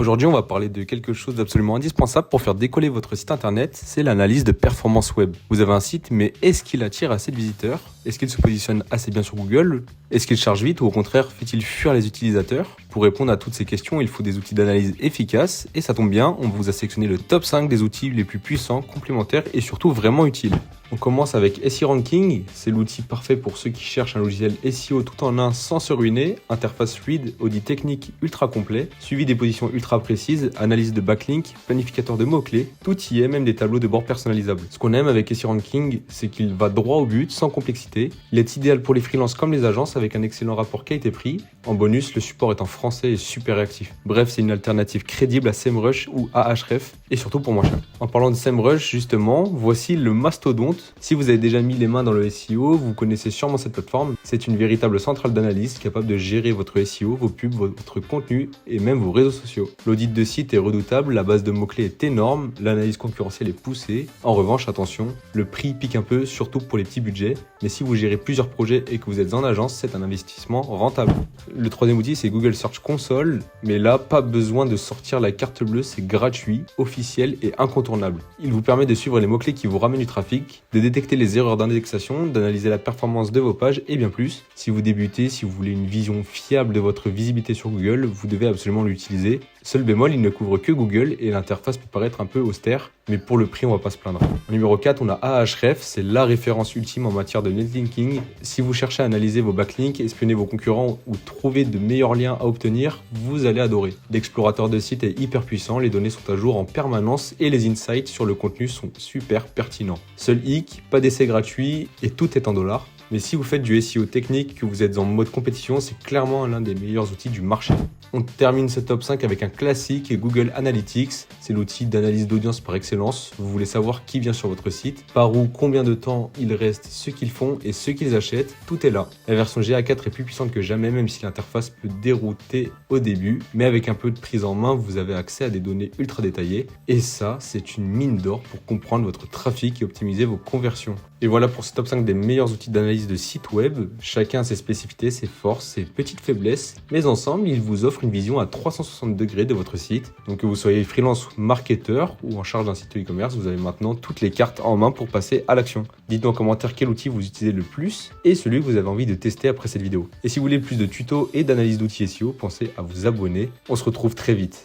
Aujourd'hui, on va parler de quelque chose d'absolument indispensable pour faire décoller votre site internet, c'est l'analyse de performance web. Vous avez un site, mais est-ce qu'il attire assez de visiteurs? Est-ce qu'il se positionne assez bien sur Google? Est-ce qu'il charge vite ou au contraire fait-il fuir les utilisateurs? Pour répondre à toutes ces questions, il faut des outils d'analyse efficaces et ça tombe bien, on vous a sélectionné le top 5 des outils les plus puissants, complémentaires et surtout vraiment utiles. On commence avec SEO Ranking, c'est l'outil parfait pour ceux qui cherchent un logiciel SEO tout en un sans se ruiner, interface fluide, audit technique ultra complet, suivi des positions ultra précises, analyse de backlink, planificateur de mots-clés, tout y est, même des tableaux de bord personnalisables. Ce qu'on aime avec SEO Ranking, c'est qu'il va droit au but, sans complexité. Il est idéal pour les freelances comme les agences avec un excellent rapport qualité-prix. En bonus, le support est en français et super réactif. Bref, c'est une alternative crédible à SEMrush ou Ahref et surtout pour moins cher. En parlant de SEMrush, justement, voici le mastodonte. Si vous avez déjà mis les mains dans le SEO, vous connaissez sûrement cette plateforme. C'est une véritable centrale d'analyse capable de gérer votre SEO, vos pubs, votre contenu et même vos réseaux sociaux. L'audit de site est redoutable, la base de mots-clés est énorme, l'analyse concurrentielle est poussée. En revanche, attention, le prix pique un peu, surtout pour les petits budgets. Mais si vous gérez plusieurs projets et que vous êtes en agence, c'est un investissement rentable. Le troisième outil, c'est Google Search Console. Mais là, pas besoin de sortir la carte bleue, c'est gratuit, officiel et incontournable. Il vous permet de suivre les mots-clés qui vous ramènent du trafic, de détecter les erreurs d'indexation, d'analyser la performance de vos pages et bien plus. Si vous débutez, si vous voulez une vision fiable de votre visibilité sur Google, vous devez absolument l'utiliser. Seul bémol, il ne couvre que Google et l'interface peut paraître un peu austère, mais pour le prix, on va pas se plaindre. En numéro 4, on a Ahref, c'est la référence ultime en matière de netlinking. Si vous cherchez à analyser vos backlinks, espionner vos concurrents ou trouver de meilleurs liens à obtenir, vous allez adorer. L'explorateur de site est hyper puissant, les données sont à jour en permanence et les insights sur le contenu sont super pertinents. Seul hic, pas d'essai gratuit et tout est en dollars. Mais si vous faites du SEO technique, que vous êtes en mode compétition, c'est clairement l'un des meilleurs outils du marché. On termine ce top 5 avec un classique, Google Analytics. C'est l'outil d'analyse d'audience par excellence. Vous voulez savoir qui vient sur votre site, par où, combien de temps ils restent, ce qu'ils font et ce qu'ils achètent, tout est là. La version GA4 est plus puissante que jamais, même si l'interface peut dérouter au début. Mais avec un peu de prise en main, vous avez accès à des données ultra détaillées. Et ça, c'est une mine d'or pour comprendre votre trafic et optimiser vos conversions. Et voilà pour ce top 5 des meilleurs outils d'analyse de site web. Chacun a ses spécificités, ses forces, ses petites faiblesses. Mais ensemble, ils vous offrent une vision à 360 degrés de votre site. Donc que vous soyez freelance ou marketeur ou en charge d'un site e-commerce, vous avez maintenant toutes les cartes en main pour passer à l'action. Dites-nous en commentaire quel outil vous utilisez le plus et celui que vous avez envie de tester après cette vidéo. Et si vous voulez plus de tutos et d'analyse d'outils SEO, pensez à vous abonner. On se retrouve très vite.